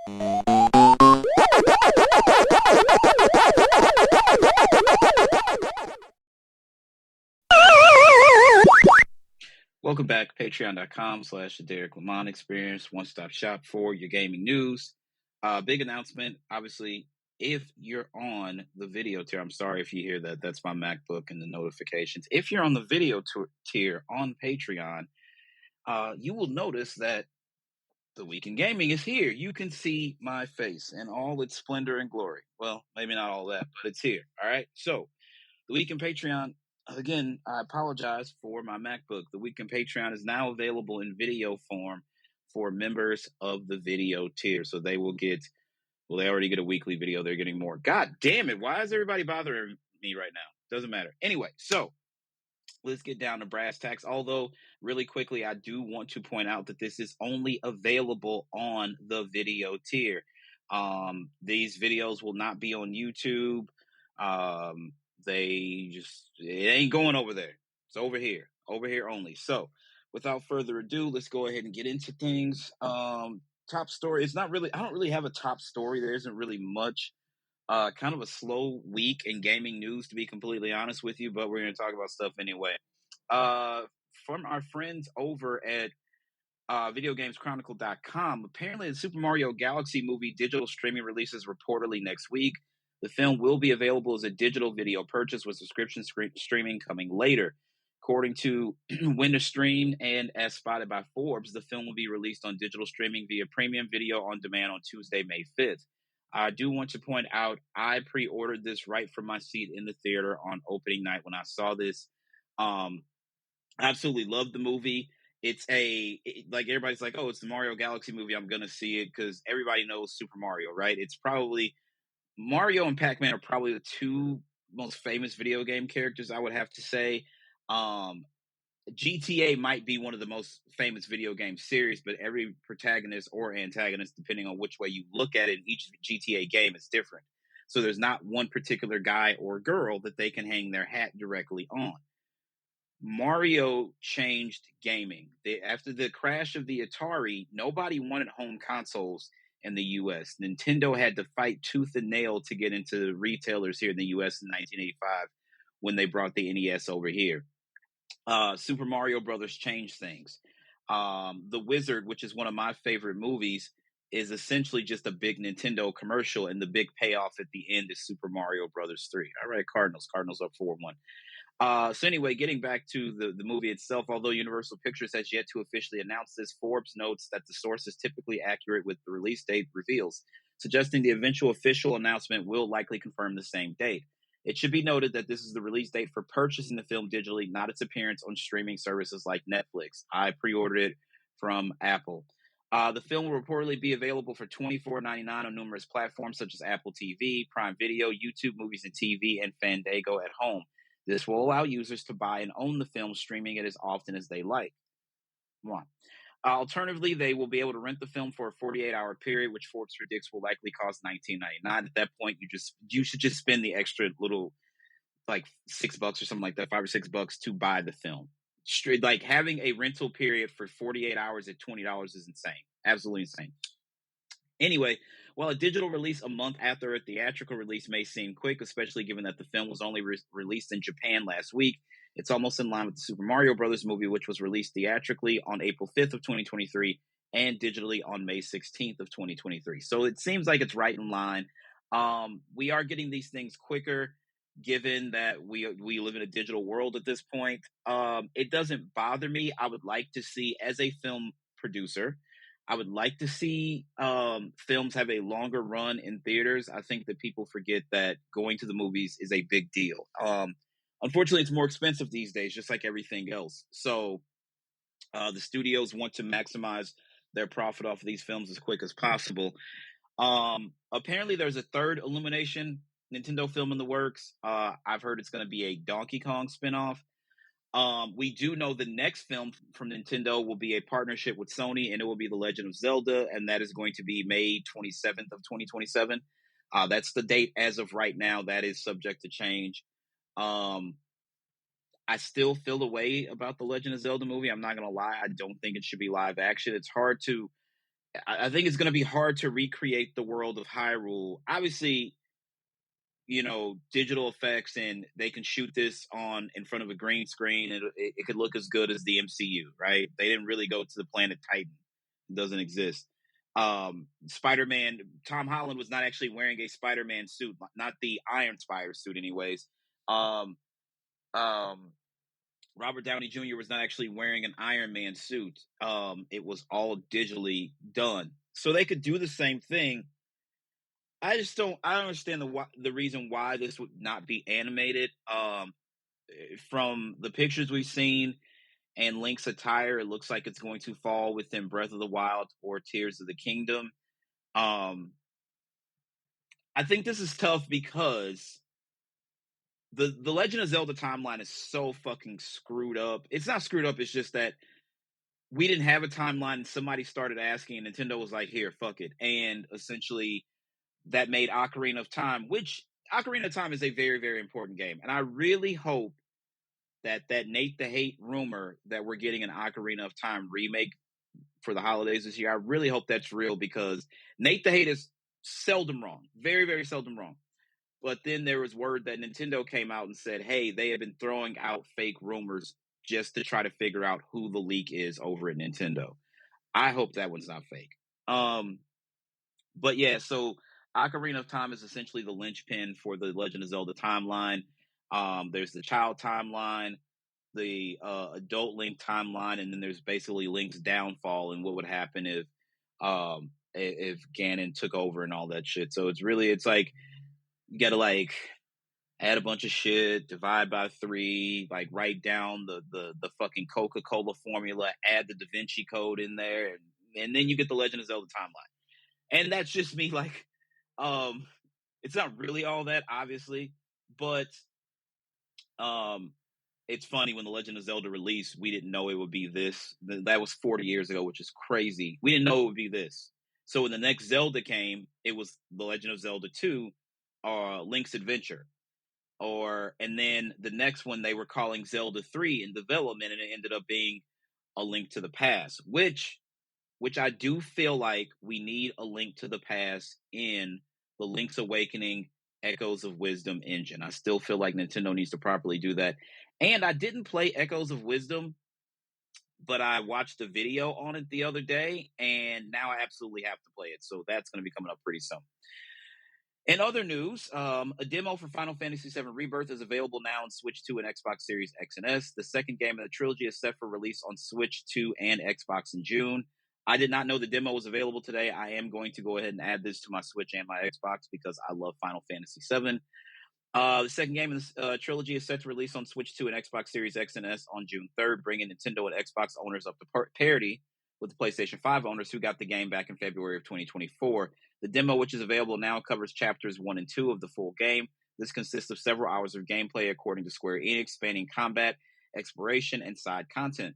Welcome back, patreon.com/the Derrick Lamon Experience, one-stop shop for your gaming news. Big announcement, obviously, if you're on the video tier, I'm sorry if you hear that, that's my MacBook and the notifications. If you're on the video tier on Patreon, you will notice that the Week in Gaming is here. You can see my face in all its splendor and glory. Well, maybe not all that, but it's here, all right? So, the Week in Patreon, again, I apologize for my MacBook. The Week in Patreon is now available in video form for members of the video tier. So they will get, well, they already get a weekly video. They're getting more. God damn it. Why is everybody bothering me right now? Doesn't matter. Anyway, so let's get down to brass tacks. Although, really quickly, I do want to point out that this is only available on the video tier. These videos will not be on YouTube. It ain't going over there. It's over here only. So without further ado, let's go ahead and get into things. Top story. I don't really have a top story. There isn't really much. Kind of a slow week in gaming news, to be completely honest with you, but we're going to talk about stuff anyway. From our friends over at videogameschronicle.com, apparently the Super Mario Galaxy movie digital streaming releases reportedly next week. The film will be available as a digital video purchase with subscription streaming coming later. According to When to Stream and as spotted by Forbes, the film will be released on digital streaming via premium video on demand on Tuesday, May 5th. I do want to point out, I pre-ordered this right from my seat in the theater on opening night when I saw this. Absolutely loved the movie. Like everybody's like, oh, it's the Mario Galaxy movie. I'm going to see it because everybody knows Super Mario, right? It's probably Mario and Pac-Man are probably the two most famous video game characters, I would have to say. GTA might be one of the most famous video game series, but every protagonist or antagonist, depending on which way you look at it, in each GTA game is different. So there's not one particular guy or girl that they can hang their hat directly on. Mario changed gaming. After the crash of the Atari, nobody wanted home consoles in the U.S. Nintendo had to fight tooth and nail to get into retailers here in the U.S. in 1985 when they brought the NES over here. Super Mario Brothers changed things. The Wizard, which is one of my favorite movies, is essentially just a big Nintendo commercial, and the big payoff at the end is Super Mario Brothers 3. All right, Cardinals up 4-1. So anyway, getting back to the movie itself, although Universal Pictures has yet to officially announce this, Forbes notes that the source is typically accurate with the release date reveals, suggesting the eventual official announcement will likely confirm the same date. It should be noted that this is the release date for purchasing the film digitally, not its appearance on streaming services like Netflix. I pre-ordered it from Apple. The film will reportedly be available for $24.99 on numerous platforms such as Apple TV, Prime Video, YouTube Movies and TV, and Fandango at home. This will allow users to buy and own the film, streaming it as often as they like. One. Alternatively, they will be able to rent the film for a 48-hour period, which Forbes predicts will likely cost $19.99. At that point, you should just spend the extra little, like $6 or something like that, $5 or $6 to buy the film. Straight, like having a rental period for 48 hours at $20 is insane, absolutely insane. Anyway, while a digital release a month after a theatrical release may seem quick, especially given that the film was only released in Japan last week, it's almost in line with the Super Mario Brothers movie, which was released theatrically on April 5th of 2023 and digitally on May 16th of 2023. So it seems like it's right in line. We are getting these things quicker, given that we live in a digital world at this point. It doesn't bother me. I would like to see, as a film producer, I would like to see films have a longer run in theaters. I think that people forget that going to the movies is a big deal. Unfortunately, it's more expensive these days, just like everything else. So the studios want to maximize their profit off of these films as quick as possible. Apparently, there's a third Illumination Nintendo film in the works. I've heard it's going to be a Donkey Kong spinoff. We do know the next film from Nintendo will be a partnership with Sony, and it will be The Legend of Zelda, and that is going to be May 27th of 2027. That's the date as of right now. That is subject to change. I still feel a way about the Legend of Zelda movie. I'm not going to lie. I don't think it should be live action. It's hard to I think it's going to be hard to recreate the world of Hyrule. Obviously, digital effects, and they can shoot this on in front of a green screen. It could look as good as the MCU, right? They didn't really go to the planet Titan. It doesn't exist. Spider-Man, Tom Holland was not actually wearing a Spider-Man suit, not the Iron Spider suit anyways. Um, um, Robert Downey Jr. was not actually wearing an Iron Man suit. It was all digitally done. So they could do the same thing. I don't understand the reason why this would not be animated. From the pictures we've seen and Link's attire, it looks like it's going to fall within Breath of the Wild or Tears of the Kingdom. I think this is tough because the Legend of Zelda timeline is so fucking screwed up. It's not screwed up. It's just that we didn't have a timeline, and somebody started asking, and Nintendo was like, "Here, fuck it," and essentially that made Ocarina of Time, which Ocarina of Time is a very, very important game. And I really hope that Nate the Hate rumor that we're getting an Ocarina of Time remake for the holidays this year, I really hope that's real, because Nate the Hate is seldom wrong. Very, very seldom wrong. But then there was word that Nintendo came out and said, hey, they have been throwing out fake rumors just to try to figure out who the leak is over at Nintendo. I hope that one's not fake. But yeah, so Ocarina of Time is essentially the linchpin for the Legend of Zelda timeline. There's the child timeline, the adult Link timeline, and then there's basically Link's downfall and what would happen if Ganon took over and all that shit. So it's like you got to like add a bunch of shit, divide by 3, like write down the fucking Coca-Cola formula, add the Da Vinci Code in there, and then you get the Legend of Zelda timeline. And that's just me, like, it's not really all that, obviously, but it's funny, when the Legend of Zelda released, we didn't know it would be this. That was 40 years ago, which is crazy. We didn't know it would be this. So when the next Zelda came, it was the Legend of Zelda 2, Link's Adventure. And then the next one they were calling Zelda 3 in development, and it ended up being A Link to the Past, which I do feel like we need A Link to the Past in the Link's Awakening Echoes of Wisdom engine. I still feel like Nintendo needs to properly do that. And I didn't play Echoes of Wisdom, but I watched a video on it the other day, and now I absolutely have to play it. So that's going to be coming up pretty soon. In other news, a demo for Final Fantasy VII Rebirth is available now on Switch 2 and Xbox Series X and S. The second game in the trilogy is set for release on Switch 2 and Xbox in June. I did not know the demo was available today. I am going to go ahead and add this to my Switch and my Xbox because I love Final Fantasy VII. The second game in this trilogy is set to release on Switch 2 and Xbox Series X and S on June 3rd, bringing Nintendo and Xbox owners up to parity with the PlayStation 5 owners who got the game back in February of 2024. The demo, which is available now, covers chapters 1 and 2 of the full game. This consists of several hours of gameplay, according to Square Enix, spanning combat, exploration, and side content.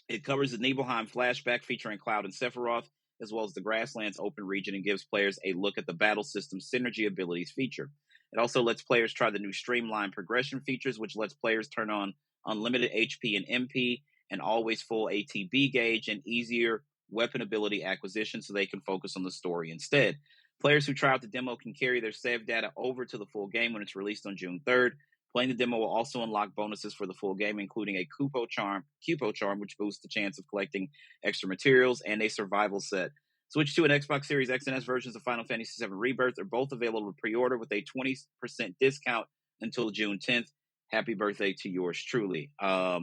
It covers the Nibelheim flashback featuring Cloud and Sephiroth, as well as the Grasslands open region, and gives players a look at the battle system's synergy abilities feature. It also lets players try the new streamlined progression features, which lets players turn on unlimited HP and MP, and always full ATB gauge, and easier weapon ability acquisition so they can focus on the story instead. Players who try out the demo can carry their save data over to the full game when it's released on June 3rd. Playing the demo will also unlock bonuses for the full game, including a Cupo Charm, which boosts the chance of collecting extra materials, and a survival set. Switch 2 and Xbox Series X and S versions of Final Fantasy VII Rebirth are both available to pre-order with a 20% discount until June 10th. Happy birthday to yours truly. I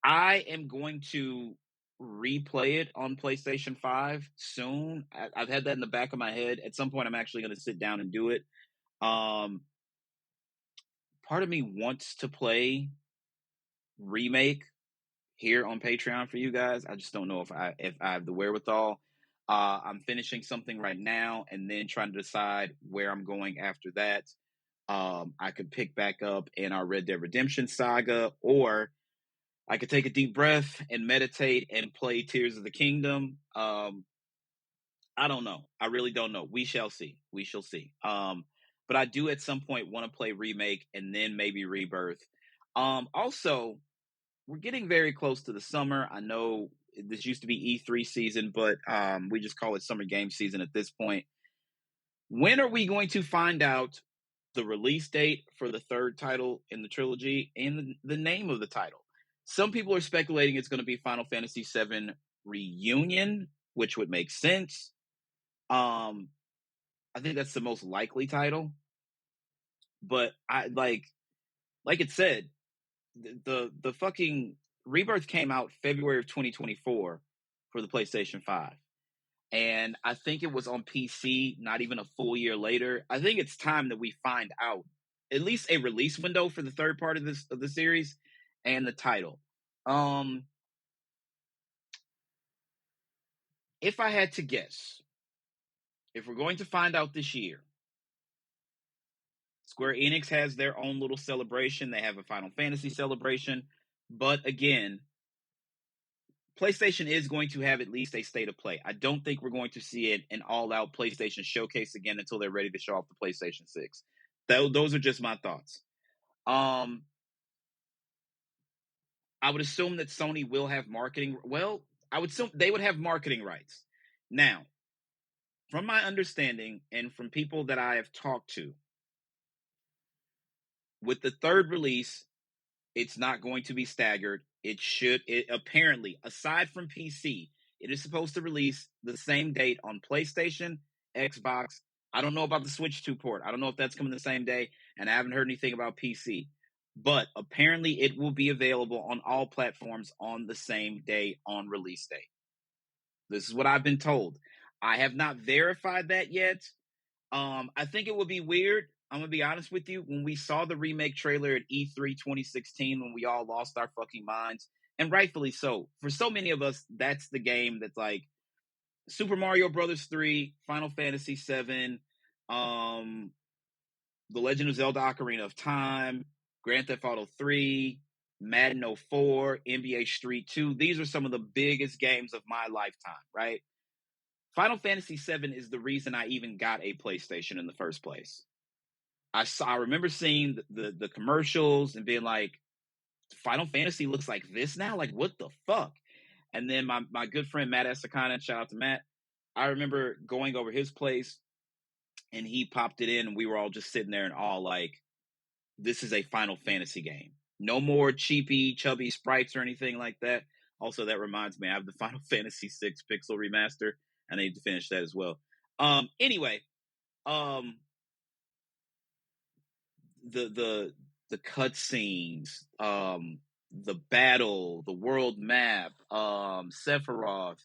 am going to replay it on PlayStation 5 soon. I've had that in the back of my head. At some point, I'm actually going to sit down and do it. Part of me wants to play Remake here on Patreon for you guys. I just don't know if I have the wherewithal. I'm finishing something right now and then trying to decide where I'm going after that. I could pick back up in our Red Dead Redemption saga, or I could take a deep breath and meditate and play Tears of the Kingdom. I don't know. I really don't know. We shall see. We shall see. But I do at some point want to play Remake and then maybe Rebirth. Also, we're getting very close to the summer. I know This used to be E3 season, but we just call it summer game season at this point. When are we going to find out the release date for the third title in the trilogy and the name of the title? Some people are speculating it's going to be Final Fantasy VII Reunion, which would make sense. I think that's the most likely title. But I like it said, the fucking Rebirth came out February of 2024 for the PlayStation 5. And I think it was on PC not even a full year later. I think it's time that we find out at least a release window for the third part of the series and the title. If I had to guess, if we're going to find out this year, Square Enix has their own little celebration. They have a Final Fantasy celebration. But again, PlayStation is going to have at least a state of play. I don't think we're going to see an all-out PlayStation showcase again until they're ready to show off the PlayStation 6. Those are just my thoughts. I would assume that Sony will have marketing. Well, I would assume they would have marketing rights. Now, from my understanding and from people that I have talked to, with the third release, it's not going to be staggered. It apparently, aside from PC, it is supposed to release the same date on PlayStation, Xbox. I don't know about the Switch 2 port. I don't know if that's coming the same day, and I haven't heard anything about PC. But apparently it will be available on all platforms on the same day on release date. This is what I've been told. I have not verified that yet. I think it would be weird. I'm going to be honest with you. When we saw the remake trailer at E3 2016, when we all lost our fucking minds, and rightfully so. For so many of us, that's the game that's like Super Mario Brothers 3, Final Fantasy 7, The Legend of Zelda Ocarina of Time, Grand Theft Auto 3, Madden 04, NBA Street 2. These are some of the biggest games of my lifetime, right? Final Fantasy 7 is the reason I even got a PlayStation in the first place. I remember seeing the commercials and being like, Final Fantasy looks like this now? Like, what the fuck? And then my good friend Matt Esakana, shout out to Matt, I remember going over his place and he popped it in and we were all just sitting there and all like, this is a Final Fantasy game. No more cheapy, chubby sprites or anything like that. Also, that reminds me, I have the Final Fantasy 6 Pixel Remaster. I need to finish that as well. Anyway, the cutscenes, the battle, the world map, Sephiroth,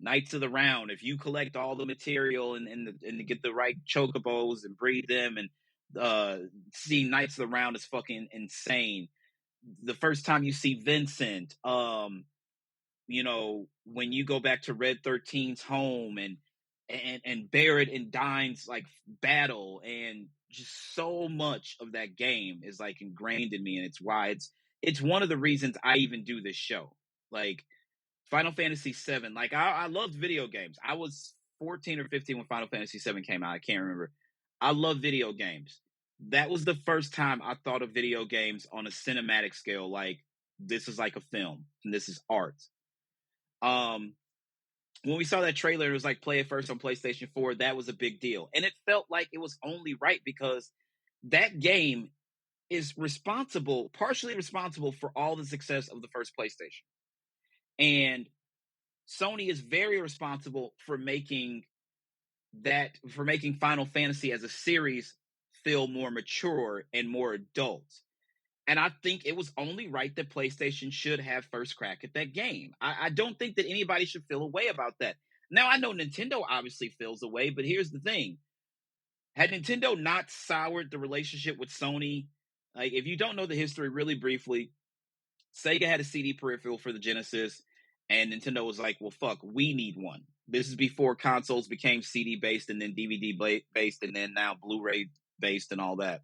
Knights of the Round. If you collect all the material and get the right chocobos and breed them, and see Knights of the Round is fucking insane. The first time you see Vincent, you know, when you go back to Red 13's home and Barrett and Dine's like battle, and just so much of that game is like ingrained in me, and it's why it's one of the reasons I even do this show. Like Final Fantasy VII, like I loved video games. I was 14 or 15 when Final Fantasy VII came out. I can't remember. I love video games. That was the first time I thought of video games on a cinematic scale. Like this is like a film and this is art. When we saw that trailer, it was like play it first on PlayStation 4. That was a big deal. And it felt like it was only right because that game is partially responsible for all the success of the first PlayStation. And Sony is very responsible for making Final Fantasy as a series feel more mature and more adult. And I think it was only right that PlayStation should have first crack at that game. I don't think that anybody should feel a way about that. Now, I know Nintendo obviously feels a way, but here's the thing. Had Nintendo not soured the relationship with Sony, like if you don't know the history really briefly, Sega had a CD peripheral for the Genesis, and Nintendo was like, well, fuck, we need one. This is before consoles became CD-based and then DVD-based and then now Blu-ray-based and all that.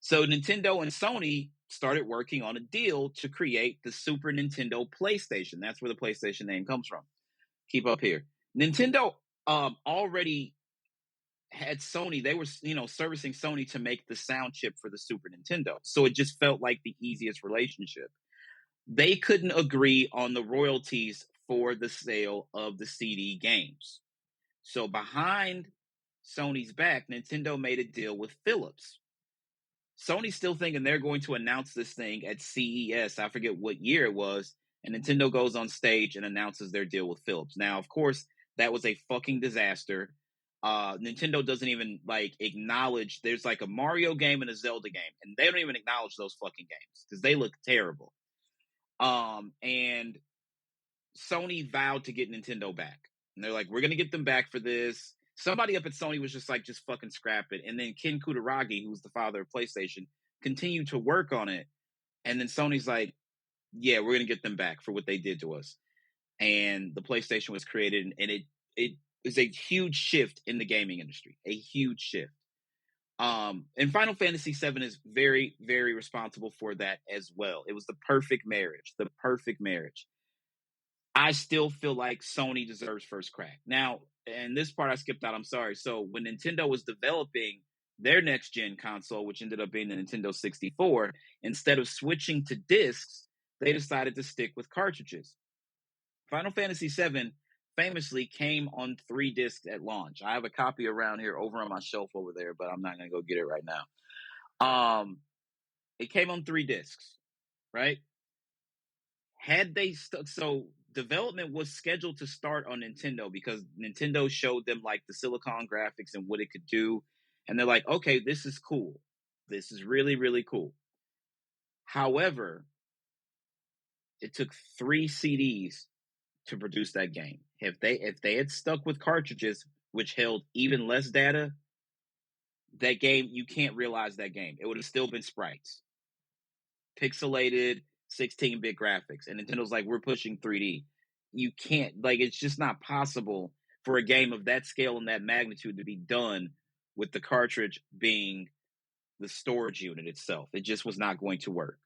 So Nintendo and Sony started working on a deal to create the Super Nintendo PlayStation. That's where the PlayStation name comes from. Keep up here. Nintendo already had Sony. They were, servicing Sony to make the sound chip for the Super Nintendo. So it just felt like the easiest relationship. They couldn't agree on the royalties for the sale of the CD games. So behind Sony's back, Nintendo made a deal with Philips. Sony's still thinking they're going to announce this thing at CES. I forget what year it was. And Nintendo goes on stage and announces their deal with Philips. Now, of course, that was a fucking disaster. Nintendo doesn't even acknowledge there's a Mario game and a Zelda game, and they don't even acknowledge those fucking games because they look terrible. And Sony vowed to get Nintendo back, and they're like, "We're gonna get them back for this." Somebody up at Sony was just like, "Just fucking scrap it." And then Ken Kutaragi, who's the father of PlayStation, continued to work on it. And then Sony's like, "Yeah, we're gonna get them back for what they did to us." And the PlayStation was created, and it is a huge shift in the gaming industry, a huge shift. And Final Fantasy VII is very, very responsible for that as well. It was the perfect marriage, the perfect marriage. I still feel like Sony deserves first crack. Now, and this part I skipped out, I'm sorry. So when Nintendo was developing their next gen console, which ended up being the Nintendo 64, instead of switching to discs, they decided to stick with cartridges. Final Fantasy VII famously came on 3 discs at launch. I have a copy around here over on my shelf over there, but I'm not going to go get it right now. It came on 3 discs, right? Had they so development was scheduled to start on Nintendo because Nintendo showed them the silicon graphics and what it could do, and they're like, "Okay, this is cool. This is really, really cool." However, it took 3 CDs to produce that game. If they had stuck with cartridges, which held even less data, that game, you can't realize that game. It would have still been sprites, pixelated 16-bit graphics, and Nintendo's like, "We're pushing 3D." You can't, it's just not possible for a game of that scale and that magnitude to be done with the cartridge being the storage unit itself. It just was not going to work.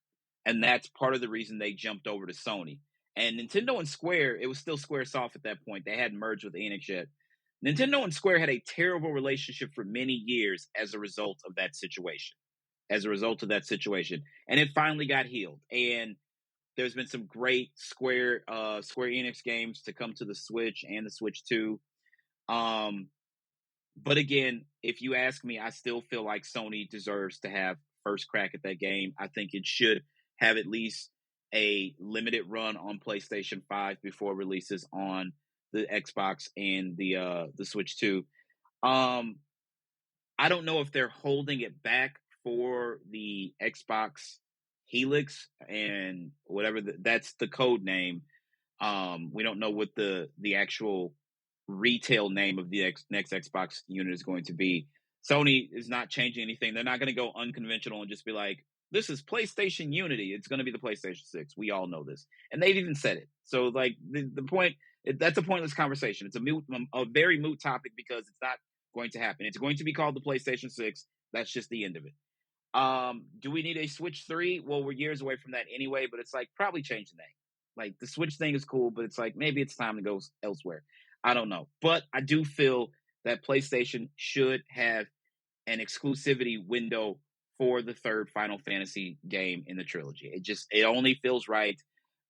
And that's part of the reason they jumped over to Sony. And Nintendo and Square, it was still Squaresoft at that point. They hadn't merged with Enix yet. Nintendo and Square had a terrible relationship for many years as a result of that situation. And it finally got healed. And there's been some great Square Enix games to come to the Switch and the Switch 2. But again, if you ask me, I still feel like Sony deserves to have first crack at that game. I think it should have at least a limited run on PlayStation 5 before releases on the Xbox and the Switch 2. I don't know if they're holding it back for the Xbox Helix and whatever that's the code name. We don't know what the actual retail name of the next Xbox unit is going to be. Sony is not changing anything. They're not going to go unconventional and just be like, "This is PlayStation Unity. It's going to be the PlayStation 6. We all know this." And they've even said it. So the point, that's a pointless conversation. It's a very moot topic because it's not going to happen. It's going to be called the PlayStation 6. That's just the end of it. Do we need a Switch 3? Well, we're years away from that anyway, but it's probably change the name. The Switch thing is cool, but it's maybe it's time to go elsewhere. I don't know. But I do feel that PlayStation should have an exclusivity window for the 3rd Final Fantasy game in the trilogy. It only feels right.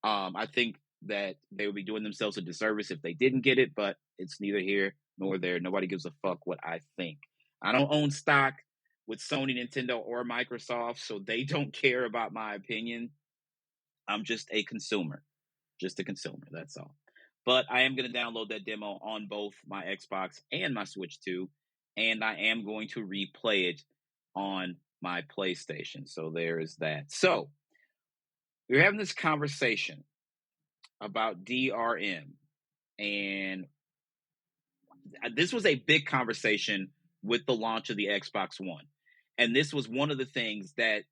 I think that they would be doing themselves a disservice if they didn't get it, but it's neither here nor there. Nobody gives a fuck what I think. I don't own stock with Sony, Nintendo, or Microsoft, so they don't care about my opinion. I'm just a consumer. That's all. But I am going to download that demo on both my Xbox and my Switch 2, and I am going to replay it on my PlayStation. So there is that. So we're having this conversation about DRM, and this was a big conversation with the launch of the Xbox One. And this was one of the things that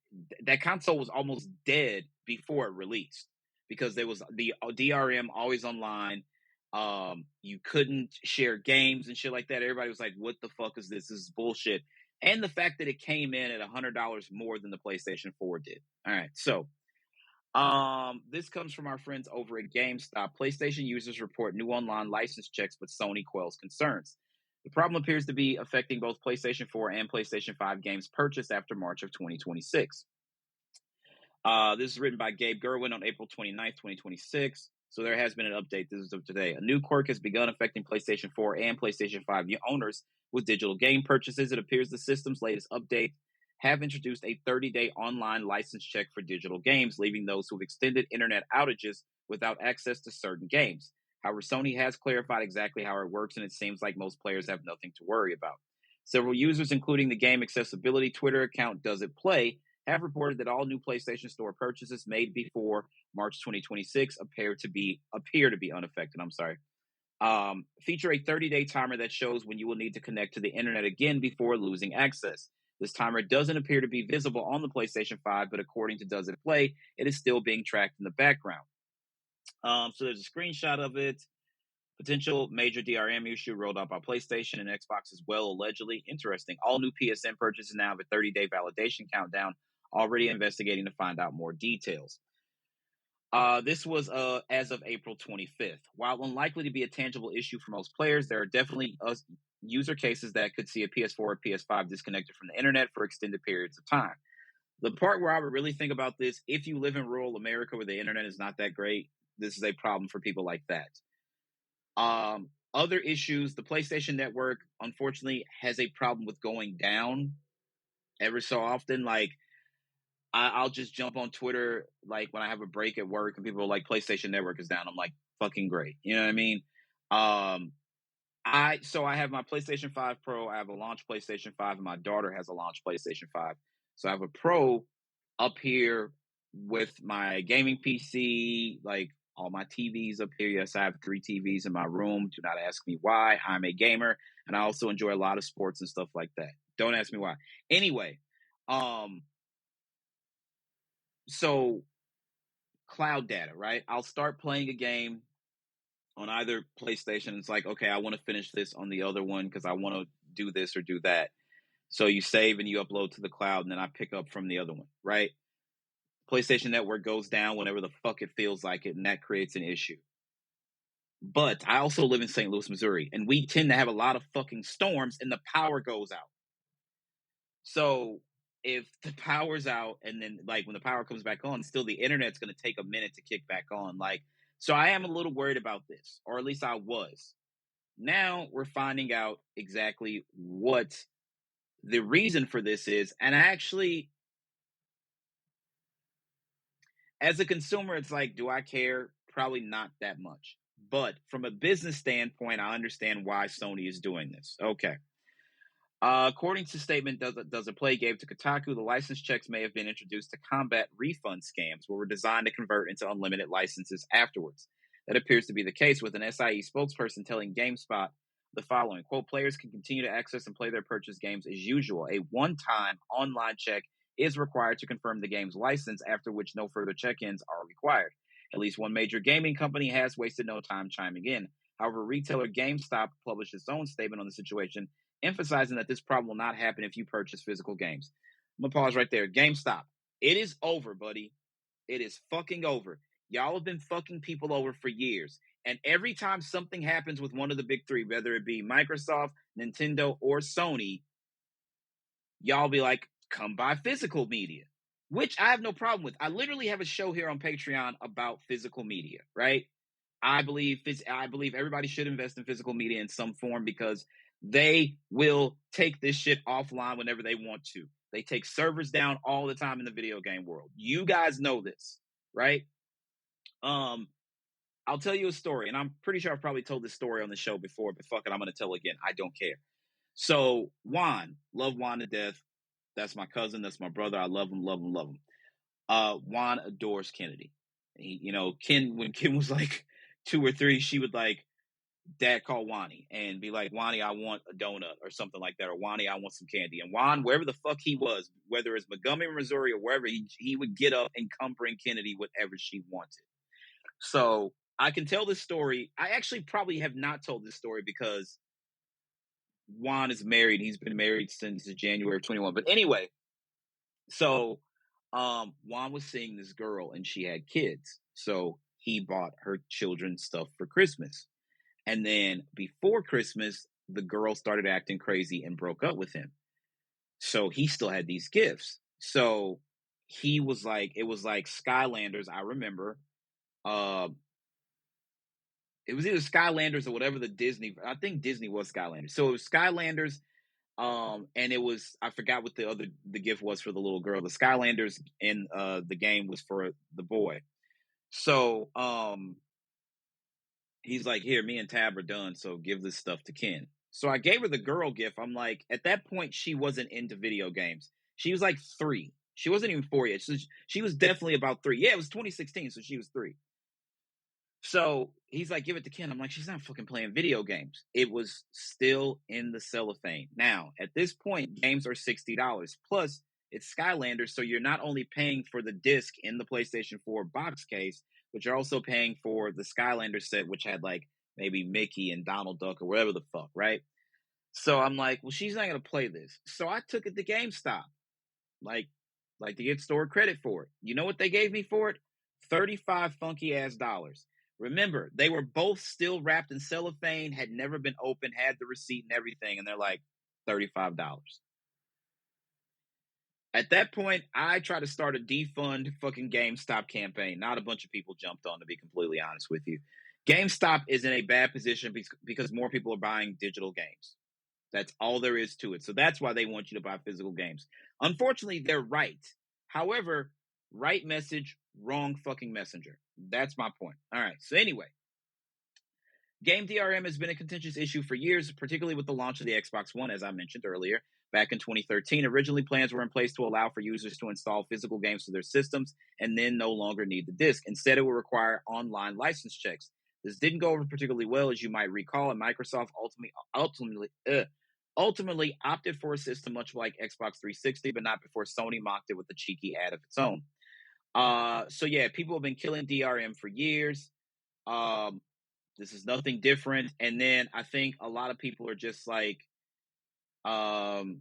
console was almost dead before it released because there was the DRM always online. You couldn't share games and shit like that. Everybody was like, "What the fuck is this? This is bullshit." And the fact that it came in at $100 more than the PlayStation 4 did. All right. So this comes from our friends over at GameStop. PlayStation users report new online license checks, but Sony quells concerns. The problem appears to be affecting both PlayStation 4 and PlayStation 5 games purchased after March of 2026. This is written by Gabe Gerwin on April 29th, 2026. So there has been an update. This is of today. A new quirk has begun affecting PlayStation 4 and PlayStation 5 owners with digital game purchases. It appears the system's latest update have introduced a 30-day online license check for digital games, leaving those who have extended internet outages without access to certain games. However, Sony has clarified exactly how it works, and it seems like most players have nothing to worry about. Several users, including the game accessibility Twitter account Does It Play, have reported that all new PlayStation Store purchases made before March 2026 appear to be unaffected. Feature a 30-day timer that shows when you will need to connect to the internet again before losing access. This timer doesn't appear to be visible on the PlayStation 5, but according to Does It Play, it is still being tracked in the background. So there's a screenshot of it. Potential major DRM issue rolled out by PlayStation and Xbox as well, allegedly. Interesting. All new PSN purchases now have a 30-day validation countdown, already investigating to find out more details. This was as of April 25th. While unlikely to be a tangible issue for most players, there are definitely user cases that could see a PS4 or PS5 disconnected from the internet for extended periods of time. The part where I would really think about this, if you live in rural America where the internet is not that great, this is a problem for people like that. Other issues, the PlayStation Network, unfortunately, has a problem with going down ever so often. Like, I'll just jump on Twitter, like, when I have a break at work and people are like, PlayStation Network is down. I'm like, fucking great. You know what I mean? I have my PlayStation 5 Pro. I have a launch PlayStation 5, and my daughter has a launch PlayStation 5. So I have a Pro up here with my gaming PC, like, all my TVs up here. Yes, I have 3 TVs in my room. Do not ask me why. I'm a gamer, and I also enjoy a lot of sports and stuff like that. Don't ask me why. Anyway, so cloud data, right? I'll start playing a game on either PlayStation. It's like, okay, I want to finish this on the other one because I want to do this or do that. So you save and you upload to the cloud, and then I pick up from the other one, right? PlayStation Network goes down whenever the fuck it feels like it, and that creates an issue. But I also live in St. Louis, Missouri, and we tend to have a lot of fucking storms, and the power goes out. So if the power's out, and then, like, when the power comes back on, still the internet's going to take a minute to kick back on. Like, so I am a little worried about this, or at least I was. Now we're finding out exactly what the reason for this is, and actually, as a consumer, it's like, do I care? Probably not that much. But from a business standpoint, I understand why Sony is doing this. Okay. According to statement Does It Play gave to Kotaku, the license checks may have been introduced to combat refund scams, were designed to convert into unlimited licenses afterwards. That appears to be the case, with an SIE spokesperson telling GameSpot the following, quote, players can continue to access and play their purchased games as usual. A one-time online check is required to confirm the game's license, after which no further check-ins are required. At least one major gaming company has wasted no time chiming in. However, retailer GameStop published its own statement on the situation, emphasizing that this problem will not happen if you purchase physical games. I'm going to pause right there. GameStop, it is over, buddy. It is fucking over. Y'all have been fucking people over for years. And every time something happens with one of the big three, whether it be Microsoft, Nintendo, or Sony, y'all be like, come buy physical media, which I have no problem with. I literally have a show here on Patreon about physical media, right? I believe everybody should invest in physical media in some form, because they will take this shit offline whenever they want to. They take servers down all the time in the video game world. You guys know this, right? I'll tell you a story, and I'm pretty sure I've probably told this story on the show before, but fuck it, I'm going to tell it again. I don't care. So Juan, love Juan to death. That's my cousin. That's my brother. I love him, love him, love him. Juan adores Kennedy. When Ken was like 2 or 3, she would like, Dad call Wani and be like, Wani, I want a donut or something like that, or Wani, I want some candy. And Juan, wherever the fuck he was, whether it's Montgomery, Missouri, or wherever, he would get up and come bring Kennedy whatever she wanted. So I can tell this story. I actually probably have not told this story because Juan is married. He's been married since January of 21. But anyway, so Juan was seeing this girl and she had kids. So he bought her children stuff for Christmas. And then before Christmas, the girl started acting crazy and broke up with him. So he still had these gifts. So he was like, it was like Skylanders, I remember. it was either Skylanders or whatever the Disney. I think Disney was Skylanders. So it was Skylanders. And it was, I forgot what the gift was for the little girl. The Skylanders in the game was for the boy. So he's like, here, me and Tab are done, so give this stuff to Ken. So I gave her the girl gift. I'm like, at that point, she wasn't into video games. She was like 3. She wasn't even 4 yet. She was definitely about 3. Yeah, it was 2016, so she was 3. So he's like, give it to Ken. I'm like, she's not fucking playing video games. It was still in the cellophane. Now, at this point, games are $60. Plus, it's Skylanders, so you're not only paying for the disc in the PlayStation 4 box case, but you're also paying for the Skylanders set, which had like maybe Mickey and Donald Duck or whatever the fuck, right? So I'm like, well, she's not going to play this. So I took it to GameStop, like to get store credit for it. You know what they gave me for it? 35 funky ass dollars. Remember, they were both still wrapped in cellophane, had never been opened, had the receipt and everything, and they're like $35. At that point, I tried to start a defund fucking GameStop campaign. Not a bunch of people jumped on, to be completely honest with you. GameStop is in a bad position because more people are buying digital games. That's all there is to it. So that's why they want you to buy physical games. Unfortunately, they're right. However, right message, wrong fucking messenger. That's my point. All right. So anyway, game DRM has been a contentious issue for years, particularly with the launch of the Xbox One, as I mentioned earlier. Back in 2013, originally plans were in place to allow for users to install physical games to their systems and then no longer need the disc. Instead, it would require online license checks. This didn't go over particularly well, as you might recall, and Microsoft ultimately opted for a system much like Xbox 360, but not before Sony mocked it with a cheeky ad of its own. So yeah, people have been killing DRM for years. This is nothing different. And then I think a lot of people are just like, the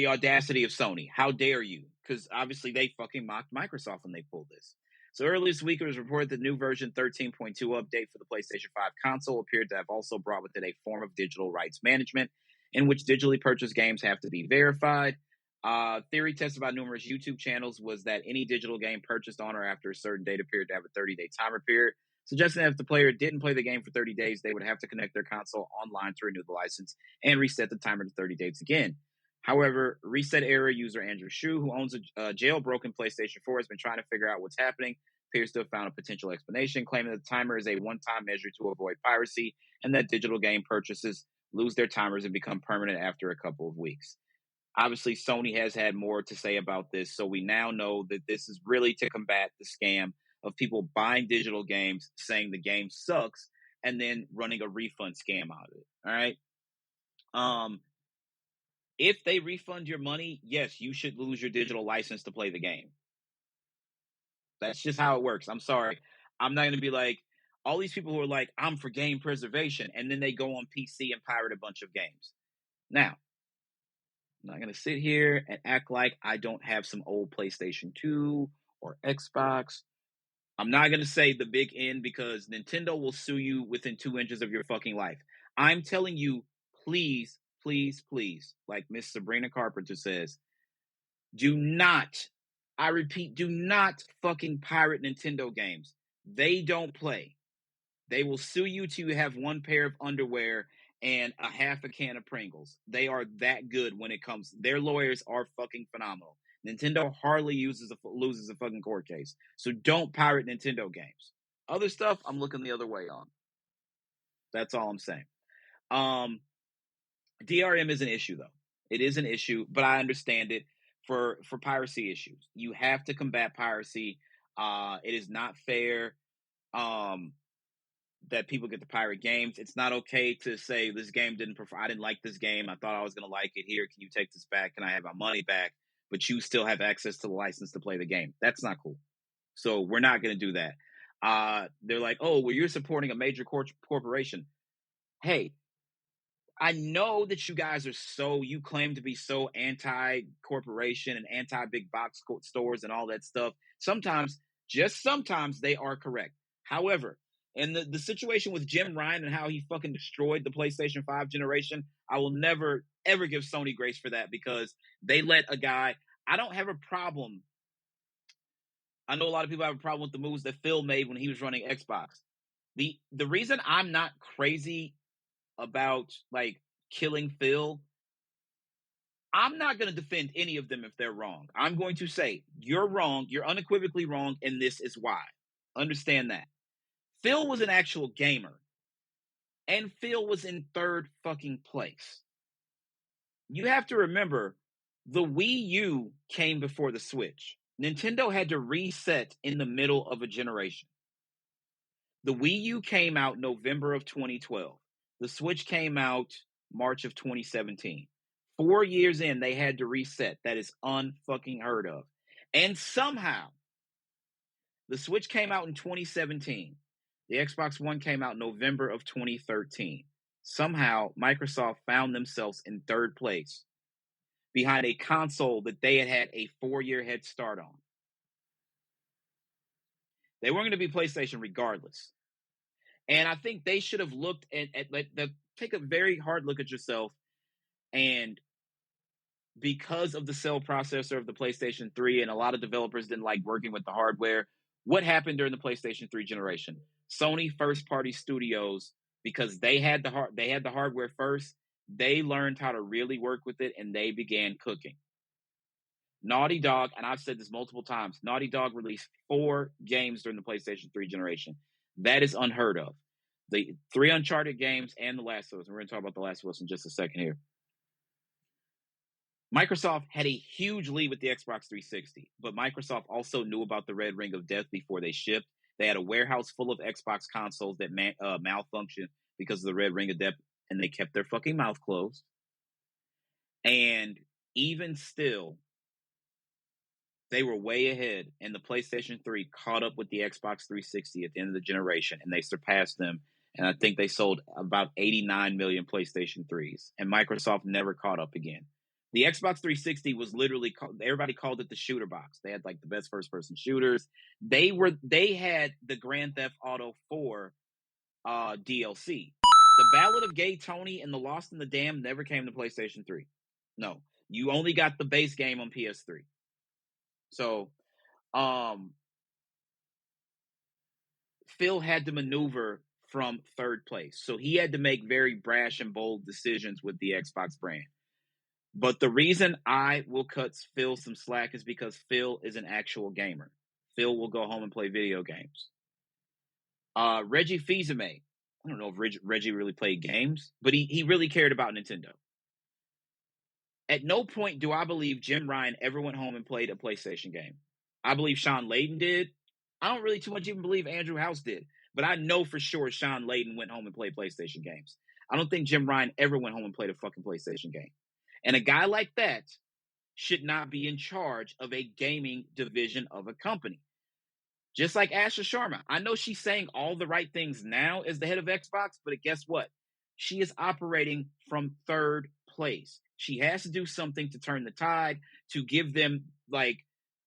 audacity of Sony. How dare you? Because obviously they fucking mocked Microsoft when they pulled this. So earlier this week, it was reported the new version 13.2 update for the PlayStation 5 console appeared to have also brought with it a form of digital rights management in which digitally purchased games have to be verified. Theory tested by numerous YouTube channels was that any digital game purchased on or after a certain date appeared to have a 30-day timer period, suggesting that if the player didn't play the game for 30 days, they would have to connect their console online to renew the license and reset the timer to 30 days again. However, Reset Era user Andrew Shu, who owns a jailbroken PlayStation 4, has been trying to figure out what's happening, appears to have found a potential explanation, claiming that the timer is a one-time measure to avoid piracy and that digital game purchases lose their timers and become permanent after a couple of weeks. Obviously, Sony has had more to say about this, so we now know that this is really to combat the scam of people buying digital games, saying the game sucks, and then running a refund scam out of it. All right? If they refund your money, yes, you should lose your digital license to play the game. That's just how it works. I'm sorry. I'm not going to be like all these people who are like, I'm for game preservation, and then they go on PC and pirate a bunch of games. Now, I'm not going to sit here and act like I don't have some old PlayStation 2 or Xbox. I'm not going to say the big N because Nintendo will sue you within 2 inches of your fucking life. I'm telling you, please, please, please, like Miss Sabrina Carpenter says, do not, I repeat, do not fucking pirate Nintendo games. They don't play. They will sue you till you have one pair of underwear and a half a can of Pringles. They are that good when it comes. Their lawyers are fucking phenomenal. Nintendo hardly loses a fucking court case. So don't pirate Nintendo games. Other stuff, I'm looking the other way on. That's all I'm saying. DRM is an issue, though. It is an issue, but I understand it for piracy issues. You have to combat piracy. It is not fair that people get to pirate games. It's not okay to say this game I didn't like this game. I thought I was going to like it. Here, can you take this back? Can I have my money back? But you still have access to the license to play the game. That's not cool. So we're not going to do that. They're like, oh, well, you're supporting a major corporation. Hey, I know that you guys are you claim to be so anti-corporation and anti-big box stores and all that stuff. Sometimes, just sometimes, they are correct. However, in the situation with Jim Ryan and how he fucking destroyed the PlayStation 5 generation, I will never, ever give Sony grace for that because they let a guy... I don't have a problem. I know a lot of people have a problem with the moves that Phil made when he was running Xbox. The reason I'm not crazy about like killing Phil, I'm not going to defend any of them if they're wrong. I'm going to say you're wrong, you're unequivocally wrong, and this is why. Understand that. Phil was an actual gamer, and Phil was in third fucking place. You have to remember, the Wii U came before the Switch. Nintendo had to reset in the middle of a generation. The Wii U came out November of 2012. The Switch came out March of 2017. 4 years in, they had to reset. That is unfucking heard of. And somehow, the Switch came out in 2017. The Xbox One came out November of 2013. Somehow, Microsoft found themselves in third place behind a console that they had a 4-year head start on. They weren't going to be PlayStation regardless. And I think they should have looked at take a very hard look at yourself. And because of the cell processor of the PlayStation 3, and a lot of developers didn't like working with the hardware, what happened during the PlayStation 3 generation? Sony first-party studios, because they had the hardware first, they learned how to really work with it, and they began cooking. Naughty Dog, and I've said this multiple times, Naughty Dog released 4 games during the PlayStation 3 generation. That is unheard of. The 3 Uncharted games and The Last of Us. We're going to talk about The Last of Us in just a second here. Microsoft had a huge lead with the Xbox 360, but Microsoft also knew about the Red Ring of Death before they shipped. They had a warehouse full of Xbox consoles that malfunctioned because of the Red Ring of Death, and they kept their fucking mouth closed. And even still, they were way ahead, and the PlayStation 3 caught up with the Xbox 360 at the end of the generation, and they surpassed them. And I think they sold about 89 million PlayStation 3s, and Microsoft never caught up again. The Xbox 360 was literally everybody called it the shooter box. They had like the best first-person shooters. They had the Grand Theft Auto 4 DLC. The Ballad of Gay Tony and the Lost in the Dam never came to PlayStation 3. No, you only got the base game on PS3. So, Phil had to maneuver from third place. So he had to make very brash and bold decisions with the Xbox brand. But the reason I will cut Phil some slack is because Phil is an actual gamer. Phil will go home and play video games. Reggie Fils-Aimé, I don't know if Reggie really played games, but he really cared about Nintendo. At no point do I believe Jim Ryan ever went home and played a PlayStation game. I believe Sean Layden did. I don't really too much even believe Andrew House did. But I know for sure Sean Layden went home and played PlayStation games. I don't think Jim Ryan ever went home and played a fucking PlayStation game. And a guy like that should not be in charge of a gaming division of a company. Just like Asha Sharma. I know she's saying all the right things now as the head of Xbox, but guess what? She is operating from third place. She has to do something to turn the tide, to give them like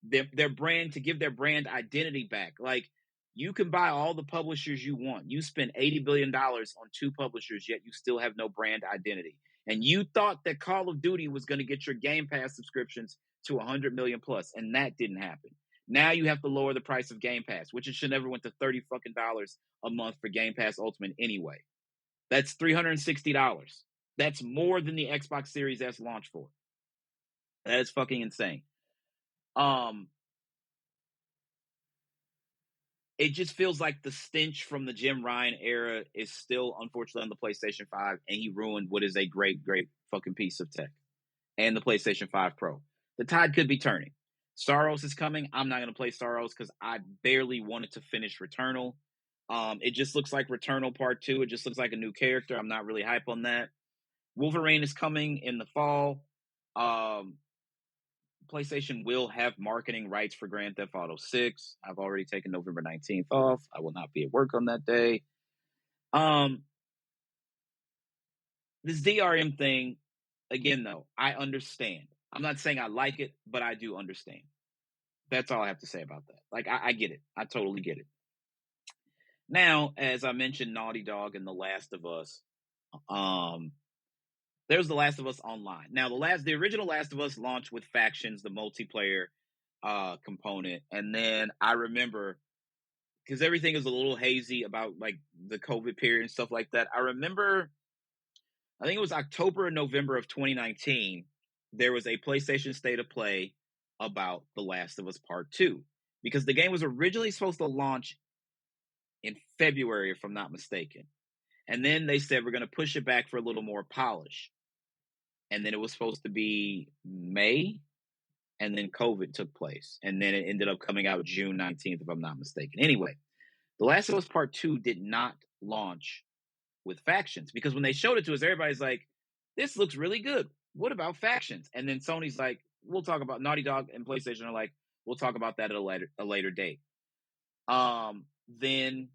their brand, to give their brand identity back. Like, you can buy all the publishers you want. You spend $80 billion on 2 publishers, yet you still have no brand identity. And you thought that Call of Duty was going to get your Game Pass subscriptions to 100 million plus, and that didn't happen. Now you have to lower the price of Game Pass, which it should never went to $30 fucking a month for Game Pass Ultimate anyway. That's $360. That's more than the Xbox Series S launched for. That is fucking insane. It just feels like the stench from the Jim Ryan era is still, unfortunately, on the PlayStation 5, and he ruined what is a great, great fucking piece of tech. And the PlayStation 5 Pro. The tide could be turning. Staros is coming. I'm not going to play Staros because I barely wanted to finish Returnal. It just looks like Returnal Part 2. It just looks like a new character. I'm not really hype on that. Wolverine is coming in the fall. PlayStation will have marketing rights for Grand Theft Auto 6. I've already taken November 19th off. I will not be at work on that day. This DRM thing, again, though, I understand. I'm not saying I like it, but I do understand. That's all I have to say about that. Like, I get it. I totally get it. Now, as I mentioned, Naughty Dog and The Last of Us, there's The Last of Us Online. Now, the original Last of Us launched with factions, the multiplayer component, and then I remember because everything is a little hazy about like the COVID period and stuff like that. I remember, I think it was October or November of 2019. There was a PlayStation State of Play about The Last of Us Part 2 because the game was originally supposed to launch in February, if I'm not mistaken. And then they said we're going to push it back for a little more polish. And then it was supposed to be May, and then COVID took place. And then it ended up coming out June 19th, if I'm not mistaken. Anyway, The Last of Us Part 2 did not launch with factions because when they showed it to us, everybody's like, this looks really good. What about factions? And then Sony's like, we'll talk about Naughty Dog and PlayStation are like, we'll talk about that at a later date. Then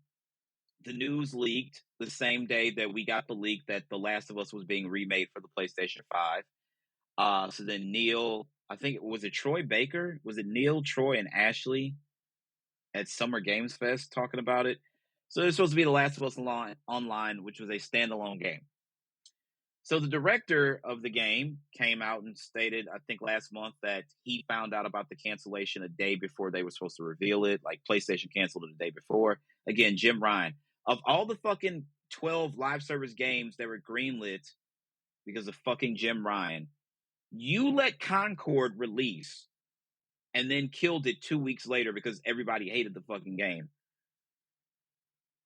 the news leaked the same day that we got the leak that The Last of Us was being remade for the PlayStation 5. So then Neil, I think was it Troy Baker? Was it Neil, Troy, and Ashley at Summer Games Fest talking about it? So it's supposed to be The Last of Us Online, which was a standalone game. So the director of the game came out and stated, I think last month, that he found out about the cancellation a day before they were supposed to reveal it. Like PlayStation canceled it the day before. Again, Jim Ryan. Of all the fucking 12 live service games that were greenlit because of fucking Jim Ryan, you let Concord release and then killed it 2 weeks later because everybody hated the fucking game.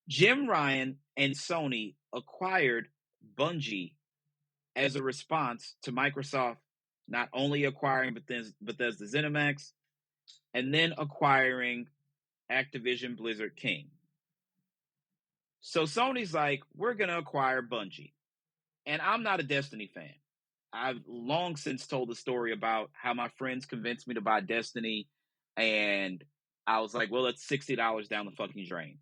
Jim Ryan and Sony acquired Bungie as a response to Microsoft not only acquiring Bethesda ZeniMax and then acquiring Activision Blizzard King. So Sony's like, we're going to acquire Bungie. And I'm not a Destiny fan. I've long since told the story about how my friends convinced me to buy Destiny, and I was like, well, it's $60 down the fucking drain.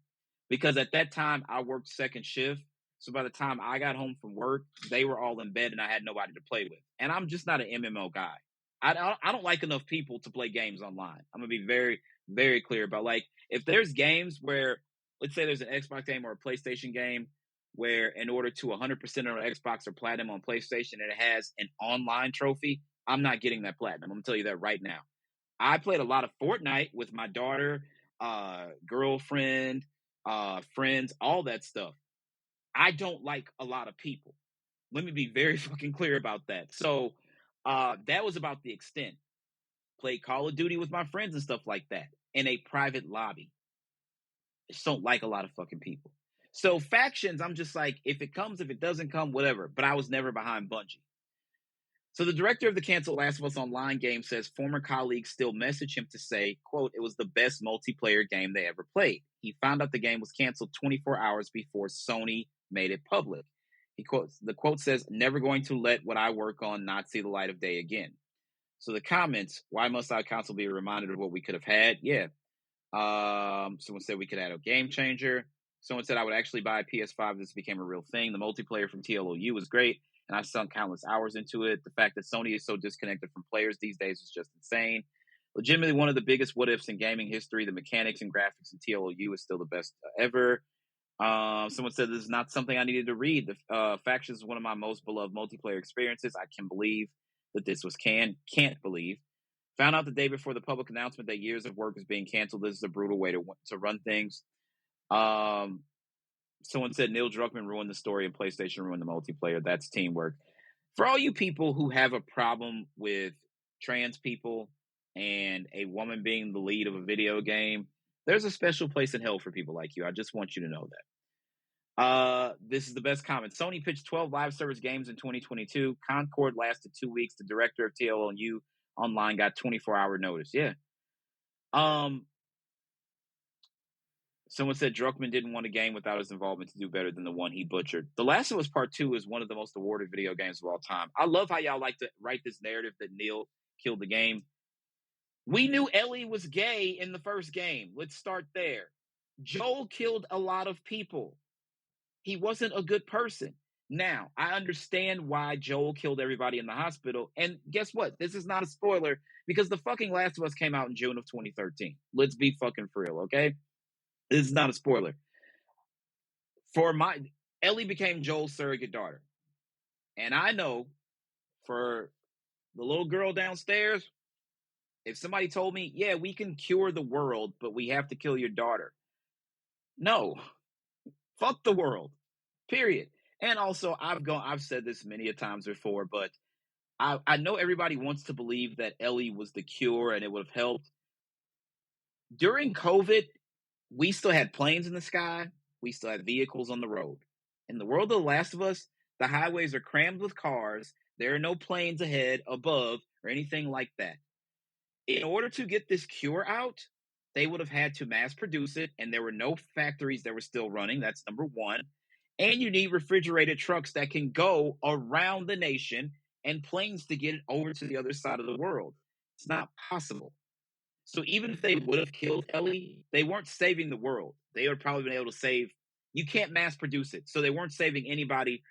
Because at that time, I worked second shift, so by the time I got home from work, they were all in bed and I had nobody to play with. And I'm just not an MMO guy. I don't like enough people to play games online. I'm going to be very, very clear about, like, if there's games where, let's say there's an Xbox game or a PlayStation game where in order to 100% on Xbox or Platinum on PlayStation and it has an online trophy, I'm not getting that Platinum. I'm going to tell you that right now. I played a lot of Fortnite with my daughter, girlfriend, friends, all that stuff. I don't like a lot of people. Let me be very fucking clear about that. So that was about the extent. Played Call of Duty with my friends and stuff like that in a private lobby. I just don't like a lot of fucking people. So factions, I'm just like, if it comes, if it doesn't come, whatever. But I was never behind Bungie. So the director of the canceled Last of Us Online game says former colleagues still message him to say, quote, it was the best multiplayer game they ever played. He found out the game was canceled 24 hours before Sony made it public. The quote says, never going to let what I work on not see the light of day again. So the comments, why must our council be reminded of what we could have had? Yeah. Someone said we could add a game changer. Someone said I would actually buy a PS5 if this became a real thing. The multiplayer from TLOU was great, and I sunk countless hours into it. The fact that Sony is so disconnected from players these days is just insane. Legitimately one of the biggest what-ifs in gaming history. The mechanics and graphics in TLOU is still the best ever. Someone said this is not something I needed to read. The Factions is one of my most beloved multiplayer experiences. I can believe that this was can't believe. Found out the day before the public announcement that years of work is being canceled. This is a brutal way to run things. Someone said Neil Druckmann ruined the story and PlayStation ruined the multiplayer. That's teamwork. For all you people who have a problem with trans people and a woman being the lead of a video game, there's a special place in hell for people like you. I just want you to know that. This is the best comment. Sony pitched 12 live service games in 2022. Concord lasted 2 weeks. The director of TLOU Online got 24-hour notice. Yeah. Someone said Druckmann didn't want a game without his involvement to do better than the one he butchered. The Last of Us Part 2 is one of the most awarded video games of all time. I love how y'all like to write this narrative that Neil killed the game. We knew Ellie was gay in the first game. Let's start there. Joel killed a lot of people. He wasn't a good person. Now, I understand why Joel killed everybody in the hospital. And guess what? This is not a spoiler because the fucking Last of Us came out in June of 2013. Let's be fucking for real, okay? This is not a spoiler. Ellie became Joel's surrogate daughter. And I know for the little girl downstairs, if somebody told me, yeah, we can cure the world, but we have to kill your daughter, No, fuck the world. Period. And also, I've said this many a times before, but I know everybody wants to believe that Ellie was the cure and it would have helped. During COVID, we still had planes in the sky. We still had vehicles on the road. In the world of The Last of Us, the highways are crammed with cars. There are no planes ahead, above, or anything like that. In order to get this cure out, they would have had to mass produce it, and there were no factories that were still running. That's number one. And you need refrigerated trucks that can go around the nation and planes to get it over to the other side of the world. It's not possible. So even if they would have killed Ellie, they weren't saving the world. They would probably been able to save. You can't mass produce it, so they weren't saving anybody.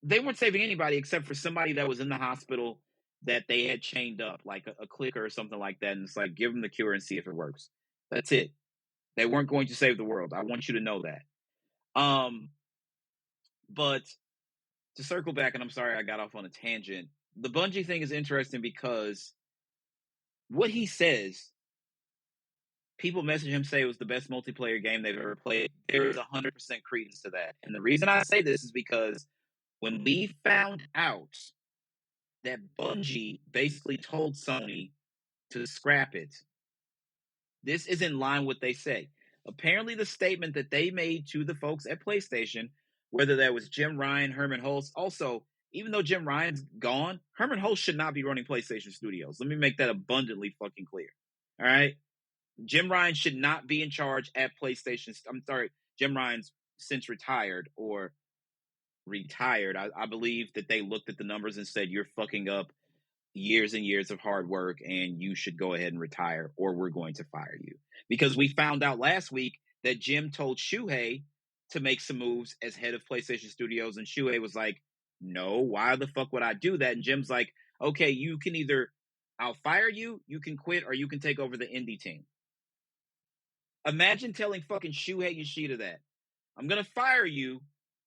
They weren't saving anybody except for somebody that was in the hospital that they had chained up, like a clicker or something like that. And it's like, give them the cure and see if it works. That's it. They weren't going to save the world. I want you to know that. But to circle back, and I'm sorry I got off on a tangent. The Bungie thing is interesting because what he says, people message him, say it was the best multiplayer game they've ever played. There is 100% credence to that. And the reason I say this is because when we found out that Bungie basically told Sony to scrap it, this is in line with what they say. Apparently, the statement that they made to the folks at PlayStation, whether that was Jim Ryan, Herman Hulst, also, even though Jim Ryan's gone, Herman Hulst should not be running PlayStation Studios. Let me make that abundantly fucking clear. All right? Jim Ryan should not be in charge at PlayStation. I'm sorry, Jim Ryan's since retired or retired. I believe that they looked at the numbers and said, you're fucking up years and years of hard work and you should go ahead and retire or we're going to fire you. Because we found out last week that Jim told Shuhei to make some moves as head of PlayStation Studios, and Shuhei was like, no, why the fuck would I do that? And Jim's like, okay, you can either, I'll fire you, you can quit, or you can take over the indie team. Imagine telling fucking Shuhei Yoshida that. I'm going to fire you,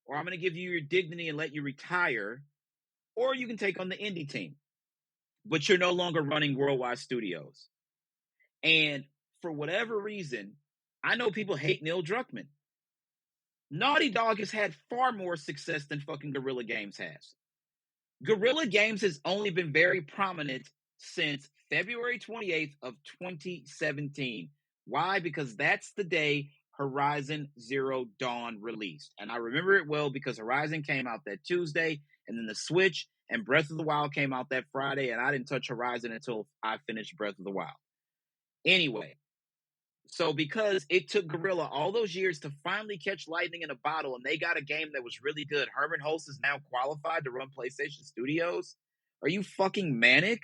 or I'm going to give you your dignity and let you retire, or you can take on the indie team. But you're no longer running Worldwide Studios. And for whatever reason, I know people hate Neil Druckmann. Naughty Dog has had far more success than fucking Guerrilla Games has. Guerrilla Games has only been very prominent since February 28th of 2017. Why? Because that's the day Horizon Zero Dawn released. And I remember it well because Horizon came out that Tuesday, and then the Switch and Breath of the Wild came out that Friday, and I didn't touch Horizon until I finished Breath of the Wild. Anyway, so because it took Guerrilla all those years to finally catch lightning in a bottle, and they got a game that was really good, Herman Hulst is now qualified to run PlayStation Studios. Are you fucking manic?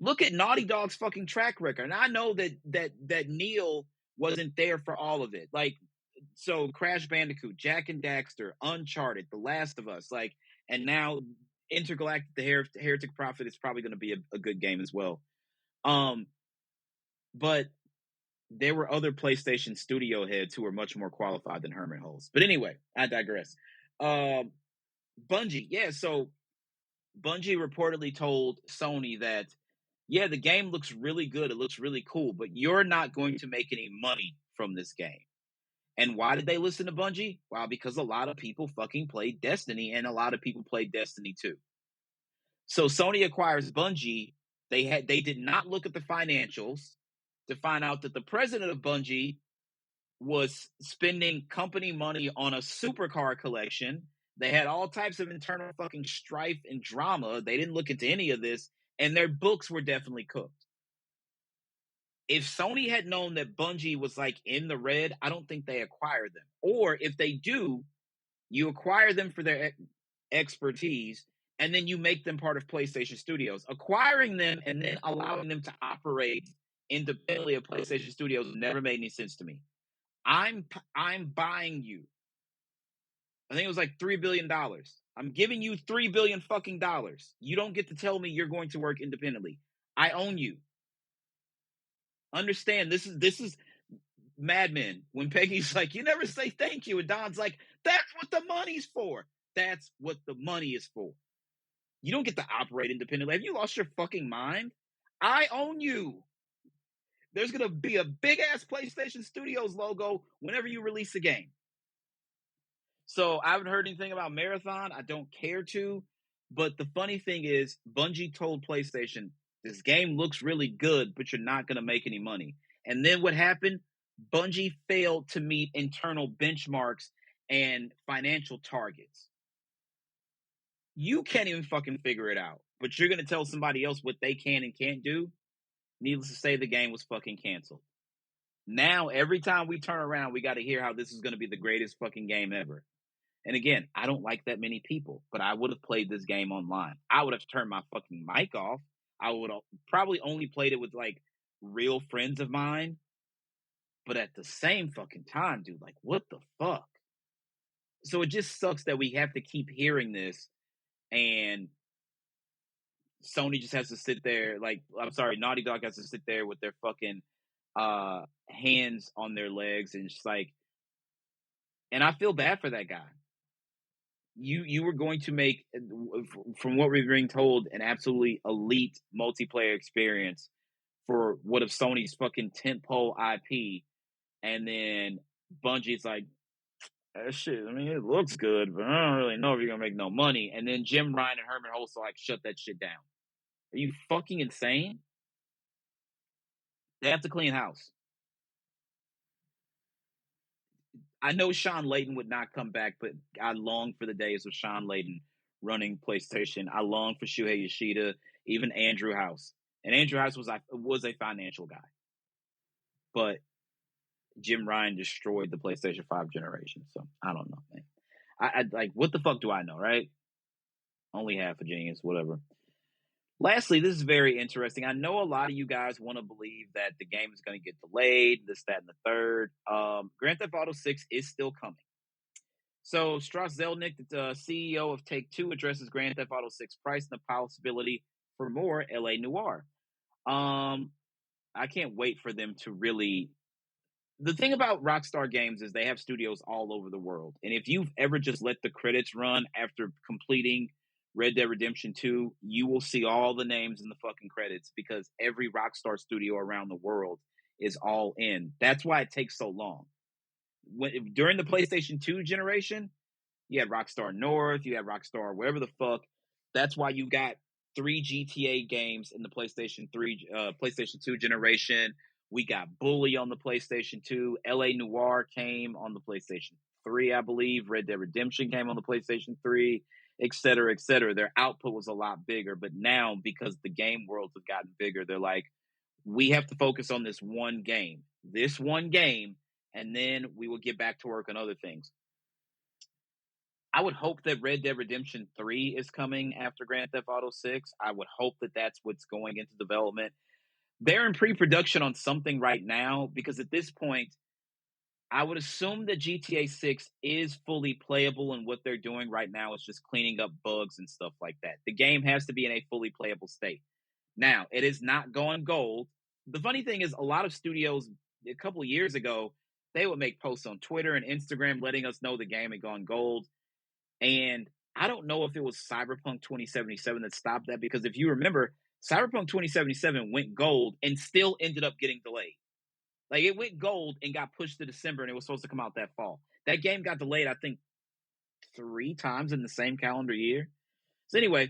Look at Naughty Dog's fucking track record. And I know that Neil wasn't there for all of it. Like, so Crash Bandicoot, Jack and Daxter, Uncharted, The Last of Us, like, and now Intergalactic, the Heretic Prophet is probably going to be a good game as well. But there were other PlayStation studio heads who were much more qualified than Herman Hulst. But anyway, I digress. Bungie, yeah, so Bungie reportedly told Sony that, yeah, the game looks really good. It looks really cool, but you're not going to make any money from this game. And why did they listen to Bungie? Well, because a lot of people fucking played Destiny, and a lot of people played Destiny 2. So Sony acquires Bungie. They did not look at the financials to find out that the president of Bungie was spending company money on a supercar collection. They had all types of internal fucking strife and drama. They didn't look into any of this, and their books were definitely cooked. If Sony had known that Bungie was like in the red, I don't think they acquired them. Or if they do, you acquire them for their expertise, and then you make them part of PlayStation Studios. Acquiring them and then allowing them to operate independently of PlayStation Studios never made any sense to me. I'm buying you. I think it was like $3 billion. I'm giving you $3 billion fucking dollars. You don't get to tell me you're going to work independently. I own you. Understand, this is Mad Men. When Peggy's like, you never say thank you. And Don's like, that's what the money's for. That's what the money is for. You don't get to operate independently. Have you lost your fucking mind? I own you. There's going to be a big-ass PlayStation Studios logo whenever you release a game. So I haven't heard anything about Marathon. I don't care to. But the funny thing is, Bungie told PlayStation, this game looks really good, but you're not going to make any money. And then what happened? Bungie failed to meet internal benchmarks and financial targets. You can't even fucking figure it out. But you're going to tell somebody else what they can and can't do? Needless to say, the game was fucking canceled. Now, every time we turn around, we got to hear how this is going to be the greatest fucking game ever. And again, I don't like that many people, but I would have played this game online. I would have turned my fucking mic off. I would have probably only played it with like real friends of mine. But at the same fucking time, dude, like what the fuck? So it just sucks that we have to keep hearing this, and Sony just has to sit there. Like, I'm sorry, Naughty Dog has to sit there with their fucking hands on their legs and just like, and I feel bad for that guy. You were going to make, from what we're being told, an absolutely elite multiplayer experience for what if Sony's fucking tentpole IP, and then Bungie's like, that shit, I mean, it looks good, but I don't really know if you're gonna make no money. And then Jim Ryan and Herman Hulst like, shut that shit down. Are you fucking insane? They have to clean house. I know Sean Layden would not come back, but I long for the days of Sean Layden running PlayStation. I long for Shuhei Yoshida, even Andrew House. And Andrew House was a financial guy. But Jim Ryan destroyed the PlayStation 5 generation. So I don't know, man. I like, what the fuck do I know, right? Only half a genius, whatever. Lastly, this is very interesting. I know a lot of you guys want to believe that the game is going to get delayed, this, that, and the third. Grand Theft Auto 6 is still coming. So Strauss Zelnick, the CEO of Take-Two, addresses Grand Theft Auto 6 price and the possibility for more L.A. Noire. I can't wait for them to really... The thing about Rockstar Games is they have studios all over the world. And if you've ever just let the credits run after completing Red Dead Redemption 2, you will see all the names in the fucking credits because every Rockstar studio around the world is all in. That's why it takes so long. During the PlayStation 2 generation, you had Rockstar North, you had Rockstar wherever the fuck. That's why you got 3 GTA games in the PlayStation 2 generation. We got Bully on the PlayStation 2. L.A. Noire came on the PlayStation 3, I believe. Red Dead Redemption came on the PlayStation 3, et cetera, et cetera. Their output was a lot bigger. But now, because the game worlds have gotten bigger, they're like, we have to focus on this one game. And then we will get back to work on other things. I would hope that Red Dead Redemption 3 is coming after Grand Theft Auto 6. I would hope that that's what's going into development. They're in pre-production on something right now because at this point, I would assume that GTA 6 is fully playable, and what they're doing right now is just cleaning up bugs and stuff like that. The game has to be in a fully playable state. Now, it is not going gold. The funny thing is, a lot of studios a couple of years ago, they would make posts on Twitter and Instagram letting us know the game had gone gold. And I don't know if it was Cyberpunk 2077 that stopped that, because if you remember, Cyberpunk 2077 went gold and still ended up getting delayed. Like, it went gold and got pushed to December, and it was supposed to come out that fall. That game got delayed, I think, 3 times in the same calendar year. So anyway,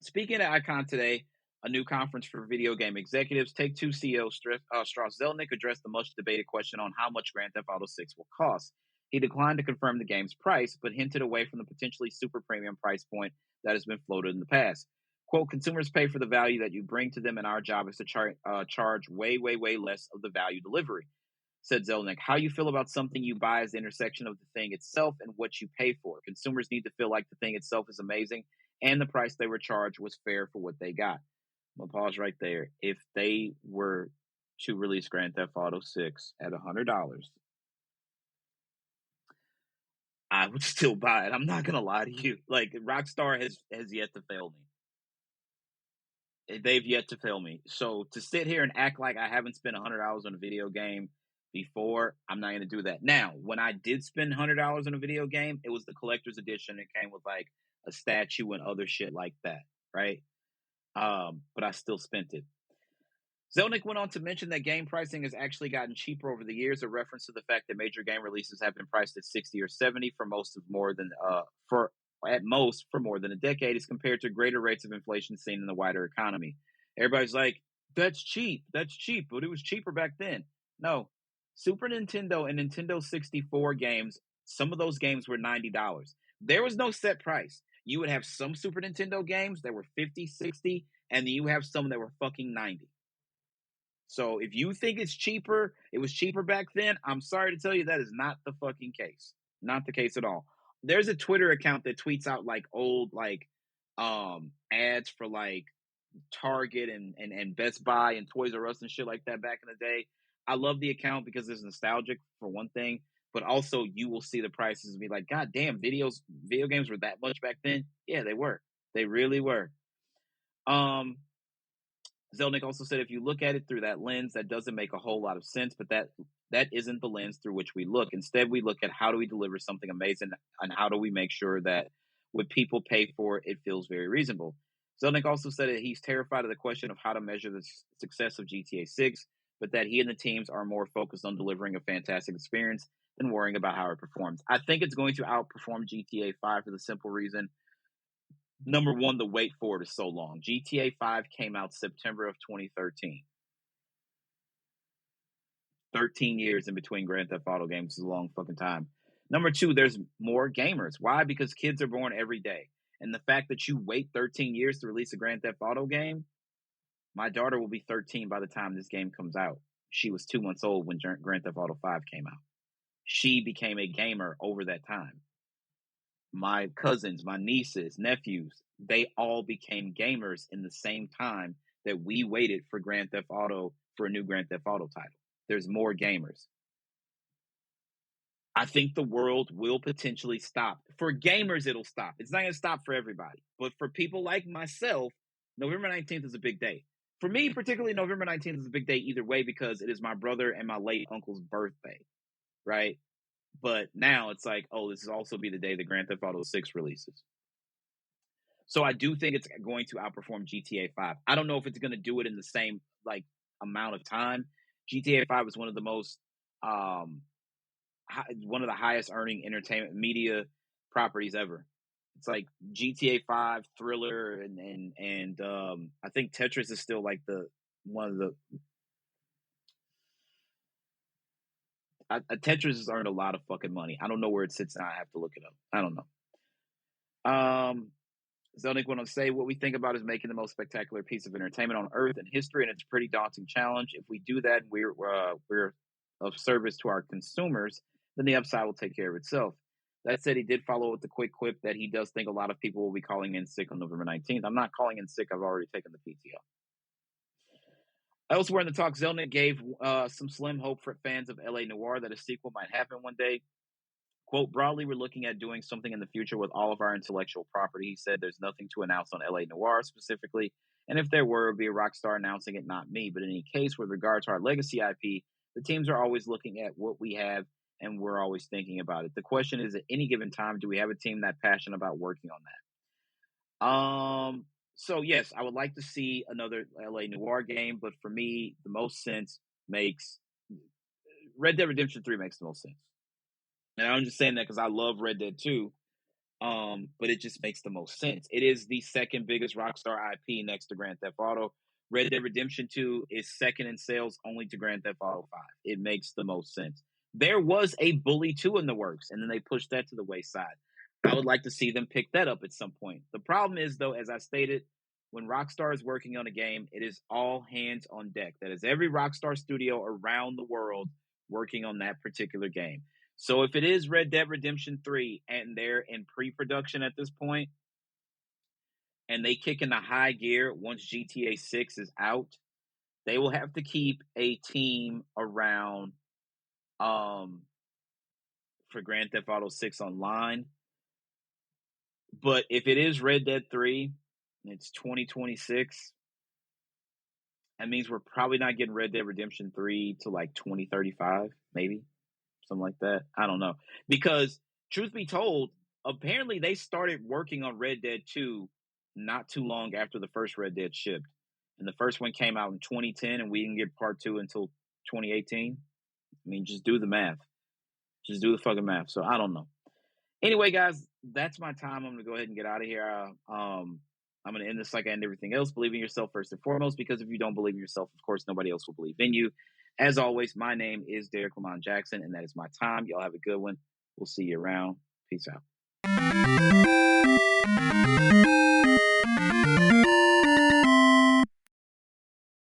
speaking at Icon today, a new conference for video game executives, Take-Two CEO Strauss Zelnick addressed the much-debated question on how much Grand Theft Auto 6 will cost. He declined to confirm the game's price, but hinted away from the potentially super premium price point that has been floated in the past. Quote, consumers pay for the value that you bring to them, and our job is to charge way, way, way less of the value delivery, said Zelnick. How you feel about something you buy is the intersection of the thing itself and what you pay for. Consumers need to feel like the thing itself is amazing, and the price they were charged was fair for what they got. I'm going to pause right there. If they were to release Grand Theft Auto 6 at $100, I would still buy it. I'm not going to lie to you. Like, Rockstar has yet to fail me. They've yet to fail me. So to sit here and act like I haven't spent $100 on a video game before, I'm not going to do that. Now, when I did spend $100 on a video game, it was the collector's edition. It came with like a statue and other shit like that, right? But I still spent it. Zelnick went on to mention that game pricing has actually gotten cheaper over the years, a reference to the fact that major game releases have been priced at 60 or 70 for at most for more than a decade, as compared to greater rates of inflation seen in the wider economy. Everybody's like, that's cheap, but it was cheaper back then. No, Super Nintendo and Nintendo 64 games, some of those games were $90. There was no set price. You would have some Super Nintendo games that were 50, 60, and then you have some that were fucking 90. So if you think it was cheaper back then, I'm sorry to tell you that is not the fucking case. Not the case at all. There's a Twitter account that tweets out like old ads for like Target and Best Buy and Toys R Us and shit like that back in the day. I love the account because it's nostalgic for one thing, but also you will see the prices and be like, God damn, video games were that much back then? Yeah, they were. They really were. Zelnick also said, if you look at it through that lens, that doesn't make a whole lot of sense, but that isn't the lens through which we look. Instead, we look at how do we deliver something amazing and how do we make sure that what people pay for, it feels very reasonable. Zelnick also said that he's terrified of the question of how to measure the success of GTA 6, but that he and the teams are more focused on delivering a fantastic experience than worrying about how it performs. I think it's going to outperform GTA 5 for the simple reason, number one, the wait for it is so long. GTA 5 came out September of 2013. 13 years in between Grand Theft Auto games is a long fucking time. Number two, there's more gamers. Why? Because kids are born every day. And the fact that you wait 13 years to release a Grand Theft Auto game, my daughter will be 13 by the time this game comes out. She was 2 months old when Grand Theft Auto 5 came out. She became a gamer over that time. My cousins, my nieces, nephews, they all became gamers in the same time that we waited for Grand Theft Auto, for a new Grand Theft Auto title. There's more gamers. I think the world will potentially stop. For gamers, it'll stop. It's not going to stop for everybody. But for people like myself, November 19th is a big day. For me, particularly, November 19th is a big day either way because it is my brother and my late uncle's birthday, right? But now it's like, oh, this will also be the day that Grand Theft Auto 6 releases. So I do think it's going to outperform GTA 5. I don't know if it's going to do it in the same like amount of time. GTA 5 is one of the most one of the highest earning entertainment media properties ever. It's like GTA 5, Thriller, and I think Tetris is still like the one of the. Tetris has earned a lot of fucking money. I don't know where it sits now. I have to look it up. I don't know. Zelnick went on to say, what we think about is making the most spectacular piece of entertainment on Earth in history, and it's a pretty daunting challenge. If we do that, we're of service to our consumers, then the upside will take care of itself. That said, he did follow with the quick quip that he does think a lot of people will be calling in sick on November 19th. I'm not calling in sick. I've already taken the PTO. Elsewhere in the talk, Zelnick gave some slim hope for fans of LA Noire that a sequel might happen one day. Quote, broadly, we're looking at doing something in the future with all of our intellectual property. He said there's nothing to announce on LA Noire specifically, and if there were, it would be a Rockstar announcing it, not me. But in any case, with regard to our legacy IP, the teams are always looking at what we have, and we're always thinking about it. The question is, at any given time, do we have a team that passionate about working on that? So, yes, I would like to see another LA Noire game, but for me, the most sense makes Red Dead Redemption 3 makes the most sense. And I'm just saying that because I love Red Dead 2, but it just makes the most sense. It is the second biggest Rockstar IP next to Grand Theft Auto. Red Dead Redemption 2 is second in sales only to Grand Theft Auto 5. It makes the most sense. There was a Bully 2 in the works, and then they pushed that to the wayside. I would like to see them pick that up at some point. The problem is, though, as I stated, when Rockstar is working on a game, it is all hands on deck. That is every Rockstar studio around the world working on that particular game. So if it is Red Dead Redemption 3 and they're in pre-production at this point and they kick into high gear once GTA 6 is out, they will have to keep a team around for Grand Theft Auto 6 Online. But if it is Red Dead 3 and it's 2026, that means we're probably not getting Red Dead Redemption 3 to like 2035, maybe. Something like that. I don't know. Because, truth be told, apparently they started working on Red Dead 2 not too long after the first Red Dead shipped. and the first one came out in 2010, and we didn't get part 2 until 2018. I mean, just do the math. Just do the fucking math. So I don't know. Anyway, guys, that's my time. I'm going to go ahead and get out of here. I'm going to end this like I end everything else. Believe in yourself first and foremost, because if you don't believe in yourself, of course, nobody else will believe in you. As always, my name is Derrick Lamon Jackson, and that is my time. Y'all have a good one. We'll see you around. Peace out.